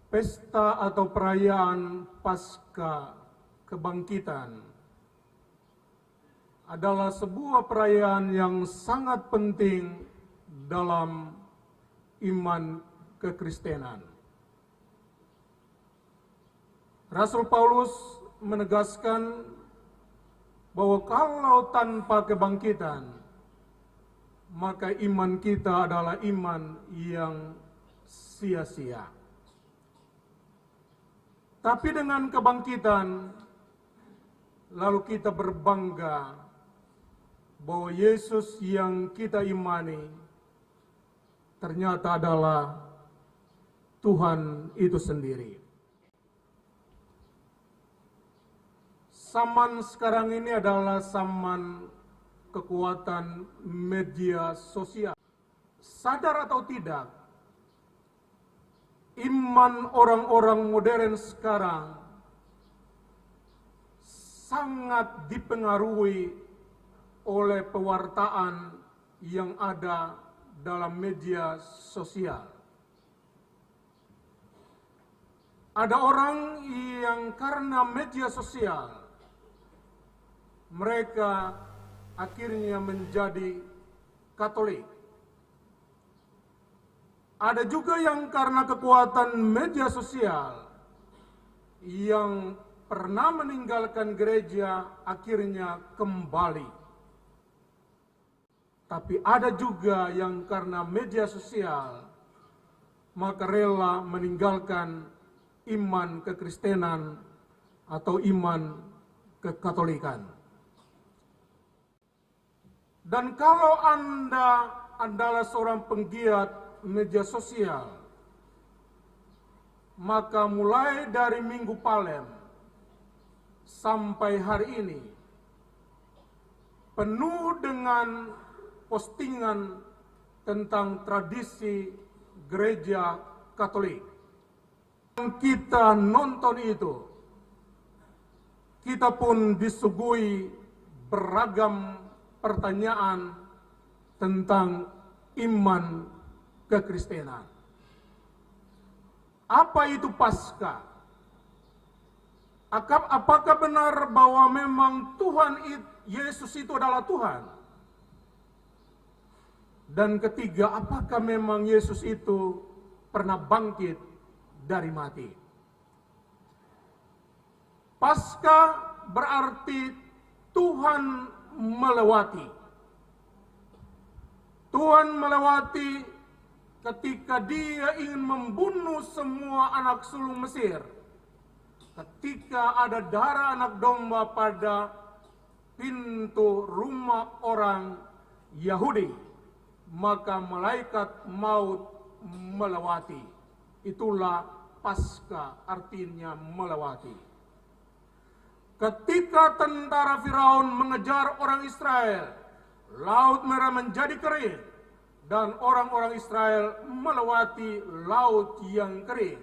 Pesta atau perayaan Pasca Kebangkitan adalah sebuah perayaan yang sangat penting dalam iman kekristenan. Rasul Paulus menegaskan bahwa kalau tanpa kebangkitan, maka iman kita adalah iman yang sia-sia. Tapi dengan kebangkitan, lalu kita berbangga bahwa Yesus yang kita imani ternyata adalah Tuhan itu sendiri. Zaman sekarang ini adalah zaman kekuatan media sosial. Sadar atau tidak, iman orang-orang modern sekarang sangat dipengaruhi oleh pewartaan yang ada dalam media sosial. Ada orang yang karena media sosial mereka akhirnya menjadi Katolik. Ada juga yang karena kekuatan media sosial yang pernah meninggalkan gereja akhirnya kembali. Tapi ada juga yang karena media sosial maka rela meninggalkan iman kekristenan atau iman kekatolikan. Dan kalau Anda adalah seorang penggiat media sosial, maka mulai dari Minggu Palem sampai hari ini penuh dengan postingan tentang tradisi gereja Katolik. Yang kita nonton itu, kita pun disuguhi beragam pertanyaan tentang iman kekristenan. Apa itu Paskah? Apakah benar bahwa memang Tuhan Yesus itu adalah Tuhan? Dan ketiga, apakah memang Yesus itu pernah bangkit dari mati? Paskah berarti Tuhan melewati. Tuhan melewati ketika dia ingin membunuh semua anak sulung Mesir. Ketika ada darah anak domba pada pintu rumah orang Yahudi, maka malaikat maut melewati. Itulah Paskah, artinya melewati. Ketika tentara Firaun mengejar orang Israel, Laut Merah menjadi kering, dan orang-orang Israel melewati laut yang kering.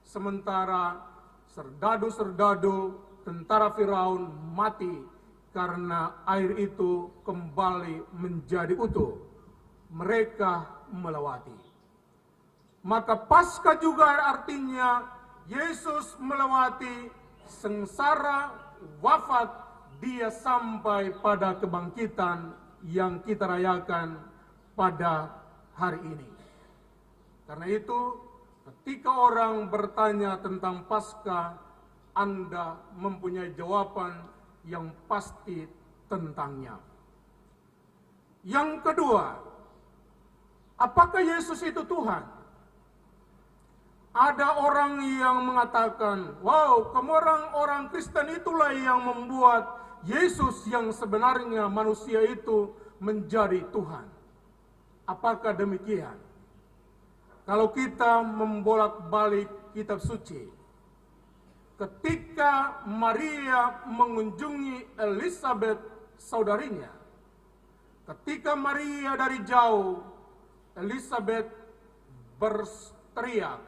Sementara serdadu-serdadu tentara Firaun mati karena air itu kembali menjadi utuh. Mereka melewati. Maka Paskah juga artinya Yesus melewati sengsara, wafat, dia sampai pada kebangkitan yang kita rayakan pada hari ini. Karena itu, ketika orang bertanya tentang Paskah, Anda mempunyai jawaban yang pasti tentangnya. Yang kedua, apakah Yesus itu Tuhan? Ada orang yang mengatakan, wow, orang Kristen itulah yang membuat Yesus yang sebenarnya manusia itu menjadi Tuhan. Apakah demikian? Kalau kita membolak-balik kitab suci, ketika Maria mengunjungi Elizabeth saudarinya, ketika Maria dari jauh, Elizabeth berteriak,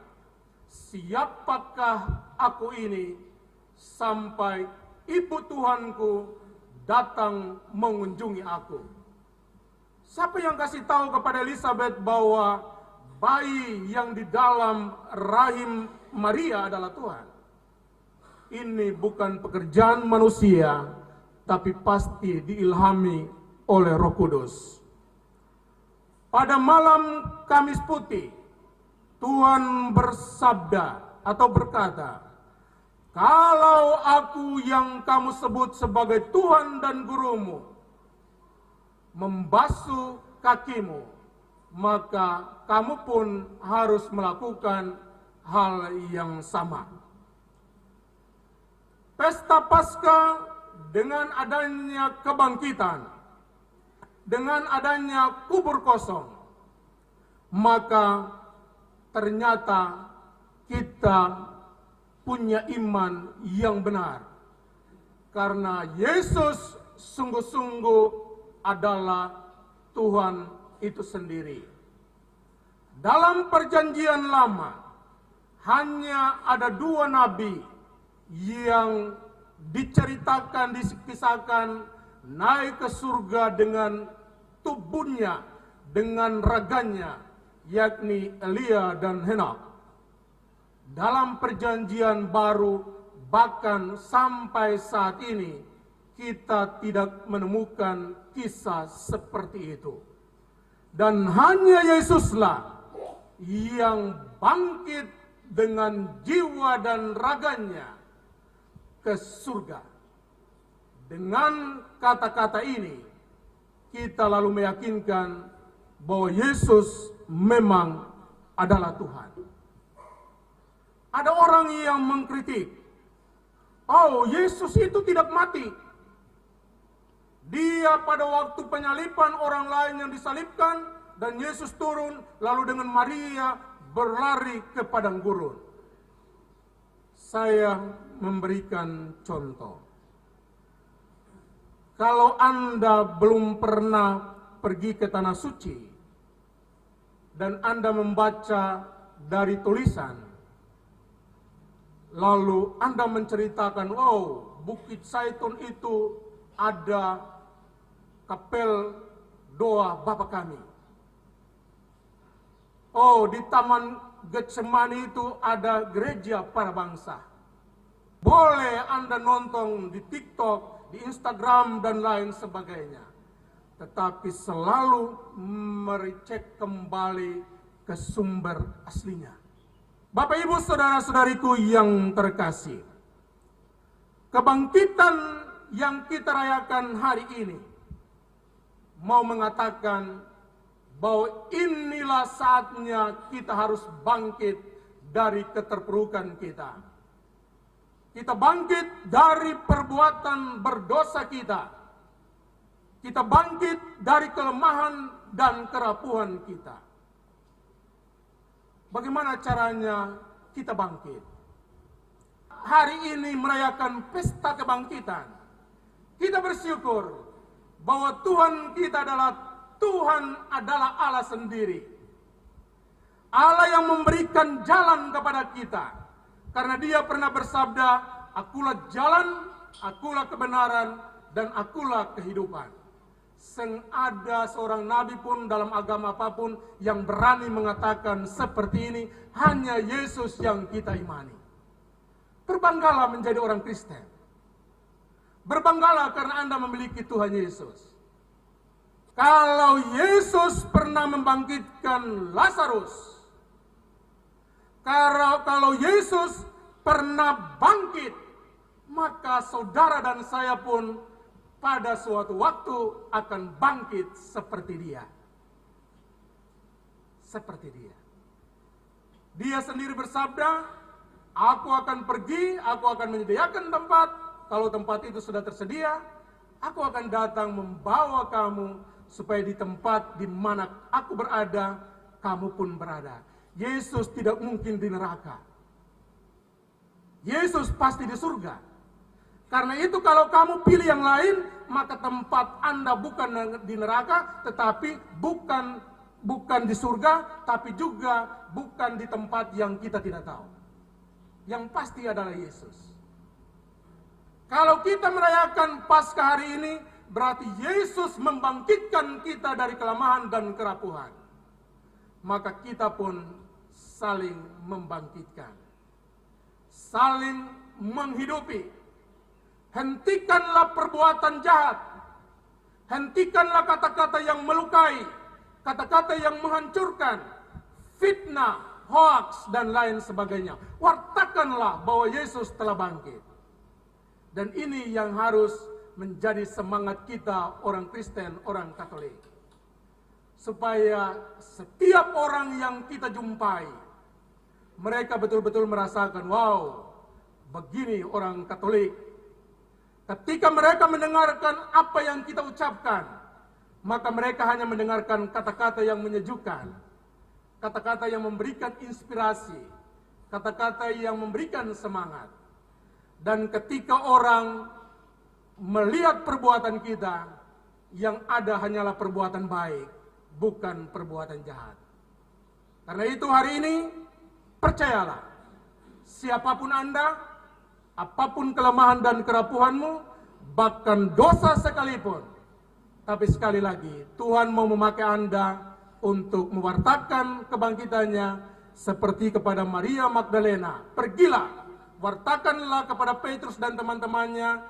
siapakah aku ini sampai ibu Tuhanku datang mengunjungi aku? Siapa yang kasih tahu kepada Elizabeth bahwa bayi yang di dalam rahim Maria adalah Tuhan. Ini bukan pekerjaan manusia, tapi pasti diilhami oleh Roh Kudus. Pada malam Kamis Putih, Tuhan bersabda atau berkata, "Kalau aku yang kamu sebut sebagai Tuhan dan gurumu membasuh kakimu, maka kamu pun harus melakukan hal yang sama." Pesta Paskah dengan adanya kebangkitan, dengan adanya kubur kosong, maka ternyata kita punya iman yang benar. Karena Yesus sungguh-sungguh adalah Tuhan itu sendiri. Dalam perjanjian lama, hanya ada 2 nabi yang diceritakan, dikisahkan naik ke surga dengan tubuhnya, dengan raganya, yakni Elia dan Henok. Dalam perjanjian baru, bahkan sampai saat ini, kita tidak menemukan kisah seperti itu. Dan hanya Yesuslah yang bangkit dengan jiwa dan raganya ke surga. Dengan kata-kata ini, kita lalu meyakinkan bahwa Yesus memang adalah Tuhan. Ada orang yang mengkritik, "Oh, Yesus itu tidak mati. Dia pada waktu penyaliban orang lain yang disalibkan, dan Yesus turun, lalu dengan Maria berlari ke padang gurun." Saya memberikan contoh. Kalau Anda belum pernah pergi ke Tanah Suci, dan Anda membaca dari tulisan, lalu Anda menceritakan, "Oh, Bukit Zaitun itu ada kapel doa Bapa Kami. Oh, di Taman Getsemani itu ada gereja para bangsa." Boleh Anda nonton di TikTok, di Instagram, dan lain sebagainya. Tetapi selalu merecek kembali ke sumber aslinya. Bapak, Ibu, saudara-saudariku yang terkasih, kebangkitan yang kita rayakan hari ini mau mengatakan bahwa inilah saatnya kita harus bangkit dari keterpurukan kita. Kita bangkit dari perbuatan berdosa kita. Kita bangkit dari kelemahan dan kerapuhan kita. Bagaimana caranya kita bangkit? Hari ini merayakan pesta kebangkitan. Kita bersyukur bahwa Tuhan kita adalah Allah sendiri. Allah yang memberikan jalan kepada kita. Karena Dia pernah bersabda, "Akulah jalan, akulah kebenaran, dan akulah kehidupan." Ada seorang nabi pun dalam agama apapun yang berani mengatakan seperti ini, hanya Yesus yang kita imani. Berbanggalah menjadi orang Kristen. Berbanggalah karena Anda memiliki Tuhan Yesus. Kalau Yesus pernah membangkitkan Lazarus, kalau Yesus pernah bangkit, maka saudara dan saya pun pada suatu waktu akan bangkit seperti Dia. Seperti Dia. Dia sendiri bersabda, "Aku akan pergi, aku akan menyediakan tempat. Kalau tempat itu sudah tersedia, aku akan datang membawa kamu supaya di tempat di mana aku berada, kamu pun berada." Yesus tidak mungkin di neraka. Yesus pasti di surga. Karena itu kalau kamu pilih yang lain, maka tempat Anda bukan di neraka, tetapi bukan di surga, tapi juga bukan di tempat yang kita tidak tahu. Yang pasti adalah Yesus. Kalau kita merayakan Paskah hari ini, berarti Yesus membangkitkan kita dari kelemahan dan kerapuhan. maka kita pun saling membangkitkan, saling menghidupi. Hentikanlah perbuatan jahat, hentikanlah kata-kata yang melukai, kata-kata yang menghancurkan, fitnah, hoaks, dan lain sebagainya. Wartakanlah bahwa Yesus telah bangkit. Dan ini yang harus menjadi semangat kita orang Kristen, orang Katolik. Supaya setiap orang yang kita jumpai, mereka betul-betul merasakan, wow, begini orang Katolik. Ketika mereka mendengarkan apa yang kita ucapkan, maka mereka hanya mendengarkan kata-kata yang menyejukkan, kata-kata yang memberikan inspirasi, kata-kata yang memberikan semangat. Dan ketika orang melihat perbuatan kita, yang ada hanyalah perbuatan baik, bukan perbuatan jahat. Karena itu hari ini, percayalah, siapapun Anda, apapun kelemahan dan kerapuhanmu, bahkan dosa sekalipun, tapi sekali lagi, Tuhan mau memakai Anda untuk mewartakan kebangkitannya seperti kepada Maria Magdalena. Pergilah, wartakanlah kepada Petrus dan teman-temannya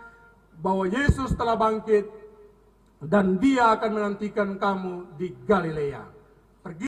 bahwa Yesus telah bangkit dan Dia akan menantikan kamu di Galilea.